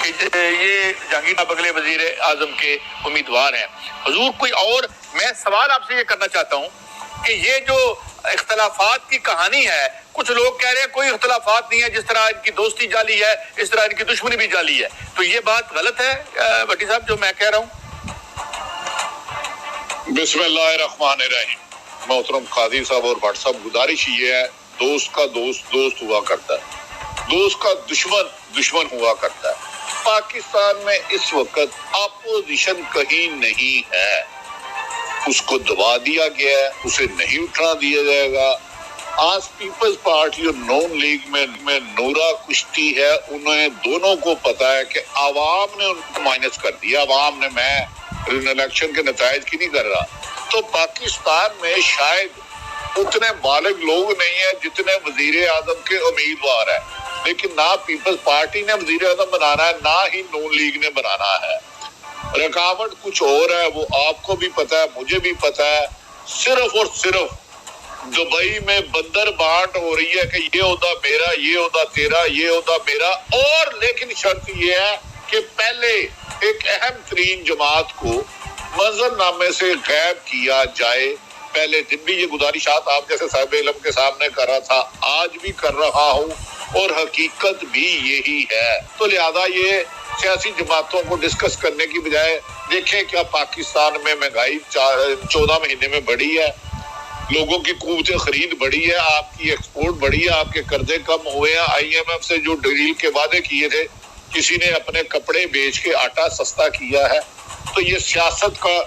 کہ یہ جہانگیر صاحب اگلے وزیر اعظم کے امیدوار ہیں. حضور کوئی اور میں سوال آپ سے یہ کرنا چاہتا ہوں کہ یہ جو اختلافات کی کہانی ہے، کچھ لوگ کہہ رہے ہیں کوئی اختلافات نہیں ہے، جس طرح ان کی دوستی جعلی ہے اس طرح ان کی دشمنی بھی جعلی ہے، تو یہ بات غلط ہے بھٹی صاحب جو میں کہہ رہا ہوں؟ بسم اللہ الرحمن الرحیم. محترم قاضی صاحب اور بھٹ صاحب، گزارش یہ ہے، دوست کا دوست دوست ہوا کرتا ہے، دوست کا دشمن دشمن ہوا کرتا ہے. پاکستان میں اس وقت اپوزیشن کہیں نہیں ہے، اس کو دبا دیا گیا ہے، اسے نہیں اٹھنا دیا جائے گا. آج پیپلز پارٹی اور نون لیگ میں نورا کشتی ہے، انہیں دونوں کو پتا ہے کہ عوام نے ان کو مائنس کر دیا. عوام نے، میں الیکشن کے نتائج کی نہیں کر رہا، تو پاکستان میں شاید اتنے بالغ لوگ نہیں ہیں جتنے وزیر اعظم کے امیدوار ہیں، لیکن نہ پیپلز پارٹی نے وزیر اعظم بنانا ہے نہ ہی نون لیگ نے بنانا ہے. رکاوٹ کچھ اور ہے، وہ آپ کو بھی پتا ہے، مجھے بھی پتا ہے. صرف اور صرف دبئی میں بندر بانٹ ہو رہی ہے کہ یہ عہدہ میرا، یہ عہدہ تیرا، یہ عہدہ میرا. اور لیکن شرط یہ ہے کہ پہلے ایک اہم ترین جماعت کو منظر نامے سے غائب کیا جائے. پہلے دن بھی یہ گزارشات آپ جیسے صاحب علم کے سامنے کر رہا تھا، آج بھی کر رہا ہوں، اور حقیقت بھی یہی ہے. تو لہذا یہ سیاسی جماعتوں کو ڈسکس کرنے کی بجائے دیکھیں کیا پاکستان میں مہنگائی 14 مہینے میں بڑھی ہے، لوگوں کی قوت خرید بڑھی ہے، آپ کی ایکسپورٹ بڑھی ہے، آپ کے قرضے کم ہوئے ہیں. آئی ایم ایف سے جو ڈیل کے وعدے کیے تھے، کسی نے اپنے کپڑے بیچ کے آٹا سستا کیا ہے. تو یہ سیاست کا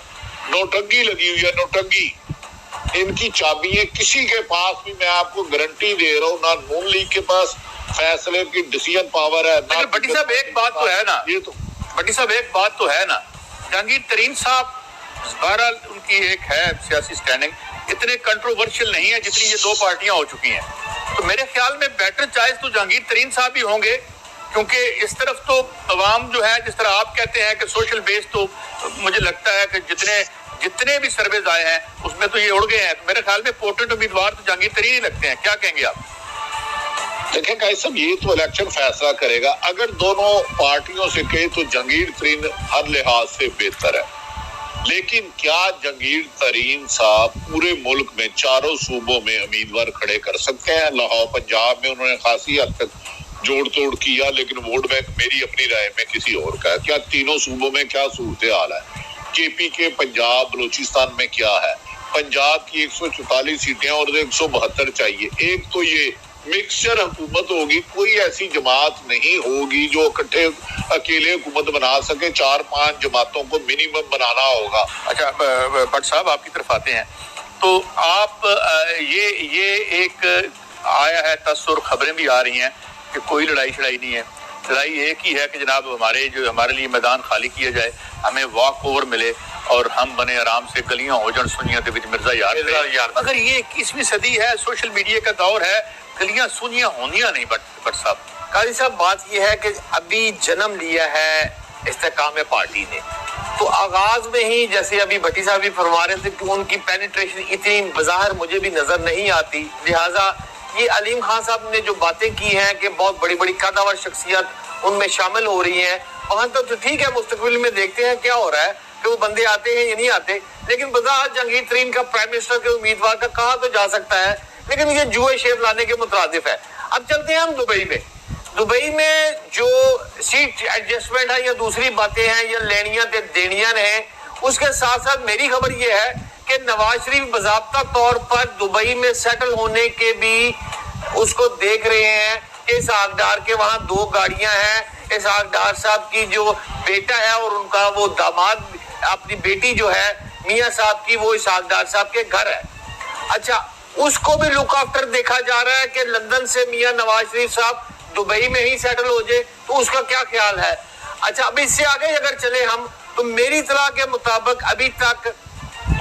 نوٹنگی لگی ہوئی ہے، نوٹنگی. ان کی چابیاں کسی کے پاس بھی، میں آپ کو گارنٹی دے رہا ہوں، نہ نون لیگ کے پاس فیصلے کی ڈیسیژن پاور ہے. بھٹی صاحب ایک بات تو ہے نا، یہ تو بھٹی صاحب ایک بات تو ہے نا، جہانگیر ترین صاحب بہرحال ان کی ایک ہے سیاسی سٹینڈنگ، اتنے کنٹروورشل نہیں ہے جتنی یہ دو پارٹیاں ہو چکی ہیں. تو میرے خیال میں بیٹر چوائس تو جہانگیر ترین صاحب ہی ہوں گے، کیونکہ اس طرف تو عوام جو ہے، جس طرح آپ کہتے ہیں کہ سوشل بیس، تو مجھے لگتا ہے کہ جتنے بھی سرویز آئے ہیں اس میں تو یہ اڑ گئے ہیں. تو میرے خیال میں پورٹریٹ امیدوار تو جہانگیر ترین ہی لگتے ہیں. کیا کہیں گے آپ؟ دیکھیں قائد صاحب، یہ تو الیکشن فیصلہ کرے گا. اگر دونوں پارٹیوں سے کہے تو جہانگیر ترین ہر لحاظ سے بہتر ہے، لیکن کیا جہانگیر ترین صاحب پورے ملک میں چاروں صوبوں میں امیدوار کھڑے کر سکتے ہیں؟ لاہور پنجاب میں انہوں نے خاصی حد تک جوڑ توڑ کیا، لیکن ووٹ بینک میری اپنی رائے میں کسی اور کا ہے. کیا تینوں صوبوں میں کیا صورتحال ہے؟ کے پی کے پنجاب بلوچستان میں کیا ہے؟ پنجاب کی 144 سیٹیں اور 172 چاہیے. ایک تو یہ مکسچر حکومت ہوگی، کوئی ایسی جماعت نہیں ہوگی جو اکٹھے اکیلے حکومت بنا سکے، 4-5 جماعتوں کو منیمم بنانا ہوگا. اچھا بٹ صاحب آپ کی طرف آتے ہیں، تو آپ یہ ایک آیا ہے تصور، خبریں بھی آ رہی ہیں کہ کوئی لڑائی شڑائی نہیں ہے. لڑائی ایک ہی ہے کہ جناب ہمارے لیے میدان خالی کیا جائے، ہمیں واک اوور ملے اور ہم بنے آرام سے گلیاں ہو جان سنیاں دے وچ مرزا یار. اگر یہ 21ویں صدی ہے، سوشل میڈیا کا دور ہے، گلیاں سنیاں ہونیاں نہیں. بٹ صاحب قاضی صاحب، بات یہ ہے کہ ابھی جنم لیا ہے استحکام پارٹی نے، تو آغاز میں ہی جیسے ابھی بھٹی صاحب بھی فرما رہے تھے کہ ان کی پینیٹریشن اتنی بظاہر مجھے بھی نظر نہیں آتی. لہٰذا یہ علیم خان صاحب نے جو باتیں کی ہیں کہ بہت بڑی بڑی قدور شخصیت ان میں شامل ہو رہی ہیں، وہاں تک تو ٹھیک ہے، مستقبل میں دیکھتے ہیں کیا ہو رہا ہے کہ وہ بندے آتے ہیں یا نہیں آتے. لیکن بظاہر جہانگیر ترین کا پرائم منسٹر کے امیدوار کا کہا تو جا سکتا ہے، لیکن یہ جوئے شیپ لانے کے مترادف ہے. اب چلتے ہیں ہم دبئی میں جو سیٹ ایڈجسٹمنٹ ہے یا دوسری باتیں ہیں یا لینیاں دینیاں ہیں، اس کے ساتھ ساتھ میری خبر یہ ہے کہ نواز شریف باضابطہ طور پر دبئی میں سیٹل ہونے کے بھی اس کو دیکھ رہے ہیں کہ اسحاق ڈار کے وہاں 2 گاڑیاں ہیں. اسحاق ڈار صاحب کی جو بیٹا ہے اور ان کا وہ داماد، اپنی بیٹی جو ہے میاں صاحب کی، وہ اسحاق ڈار صاحب کے گھر ہے. اچھا، اس کو بھی لک آفٹر دیکھا جا رہا ہے کہ لندن سے میاں نواز شریف صاحب دبئی میں ہی سیٹل ہو جائے، تو اس کا کیا خیال ہے؟ اچھا، اب اس سے آگے اگر چلے ہم، تو میری اطلاع کے مطابق ابھی تک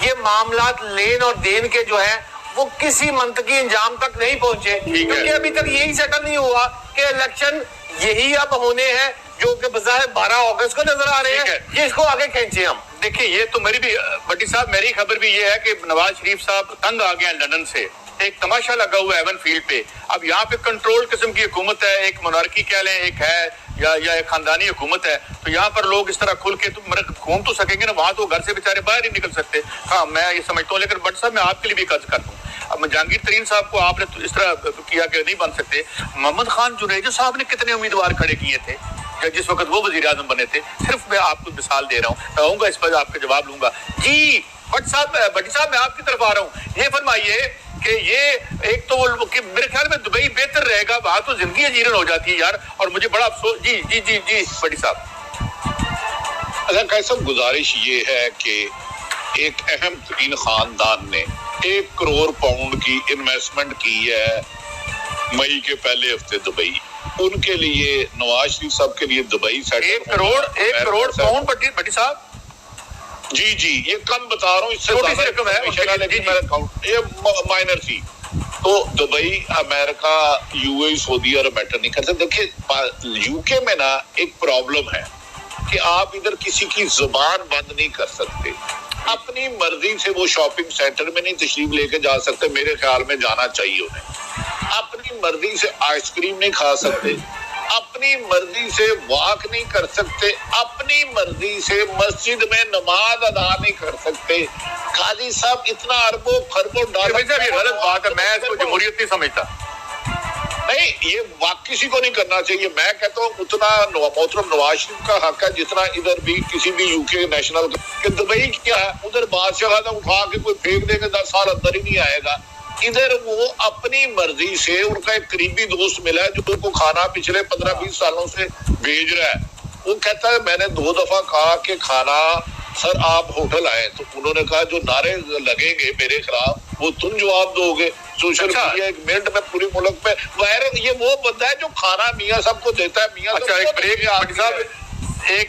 یہ معاملات لین اور دین کے جو ہیں وہ کسی منطقی انجام تک نہیں پہنچے، کیونکہ ابھی تک یہی سیٹل نہیں ہوا کہ الیکشن یہی اب ہونے ہیں جو کہ بظاہر 12 اگست کو نظر آ رہے ہیں. یہ اس کو آگے کھینچے ہم. دیکھیں، یہ تو میری بھی بھٹی صاحب، میری خبر بھی یہ ہے کہ نواز شریف صاحب تنگ آ گئے ہیں لندن سے. ایک تماشا لگا ہوا ہے ایون فیلڈ پہ. اب یہاں پہ کنٹرول قسم کی حکومت ہے، ایک مونارکی کہہ لیں، ایک ہے یا ایک خاندانی حکومت ہے تو یہاں پر لوگ اس طرح کھل کے گھوم تو سکیں گے نا, وہاں تو گھر سے بیچارے باہر ہی نکل سکتے. ہاں میں یہ سمجھتا ہوں, لیکن بٹ صاحب میں آپ کے لیے بھی قرض کر دوں. اب جہانگیر ترین صاحب کو آپ نے اس طرح کیا کہ نہیں بن سکتے. محمد خان جنیجو صاحب نے کتنے امیدوار کھڑے کیے تھے جس وقت وہ وزیر اعظم بنے تھے. صرف میں آپ کو مثال دے رہا ہوں, میں آؤں گا اس پر آپ کا جواب لوں گا. جی بٹ صاحب, بٹی صاحب میں آپ کی طرف آ رہا ہوں. یہ فرمائیے کہ یہ ایک تو میرے خیال میں دبئی بہتر رہے گا, وہاں تو زندگی اجیرن ہو جاتی ہے یار, اور مجھے بڑا افسوس. جی جی جی جی بٹی صاحب. اگر کیسا گزارش یہ ہے کہ ایک اہم ترین خاندان نے 1 کروڑ پاؤنڈ کی انویسٹمنٹ کی ہے مئی کے پہلے ہفتے دبئی. ان کے لیے نواز شریف صاحب کے لیے دبئی سیٹ 1 کروڑ پاؤنڈ بٹی صاحب. جی یہ کم بتا رہا ہوں, اس سے چھوٹی سی رقم ہے لیکن یہ مائنر تھی. تو دبئی, امریکہ, یو اے, سعودی عرب میٹر نہیں کرتے. دیکھیں یو کے میں نا ایک پرابلم ہے کہ آپ ادھر کسی کی زبان بند نہیں کر سکتے. اپنی مرضی سے وہ شاپنگ سینٹر میں نہیں تشریف لے کے جا سکتے, میرے خیال میں جانا چاہیے انہیں. اپنی مرضی سے آئس کریم نہیں کھا سکتے, اپنی مرضی سے واک نہیں کر سکتے, اپنی مرضی سے مسجد میں نماز ادا نہیں کر سکتے. قاضی صاحب اتنا اربوں خربوں ڈالر, یہ غلط بات ہے, میں اس کو جمہوریت نہیں سمجھتا. نہیں, یہ واقع کسی کو نہیں کرنا چاہیے. میں کہتا ہوں اتنا محترم نواز شریف کا حق ہے جتنا ادھر بھی کسی بھی یو کے نیشنل کہ دبئی کیا ہے, ادھر بادشاہ کا اٹھا کے کوئی پھینک دے کے 10 سال اندر ہی نہیں آئے گا. ادھر وہ اپنی مرضی سے, ان کا ایک قریبی دوست ملا ہے جو ان کو کھانا پچھلے 15-20 سالوں سے بھیج رہا ہے. وہ کہتا ہے میں نے 2 دفعہ کہا کہ کھانا سر آپ ہوٹل آئے, تو انہوں نے کہا جو نعرے لگیں گے میرے خلاف وہ تم جواب دو گے. سوشل میڈیا 1 منٹ میں پوری ملک میں وائرل. یہ وہ بندہ ہے جو کھانا میاں صاحب کو دیتا ہے. میاں صاحب ایک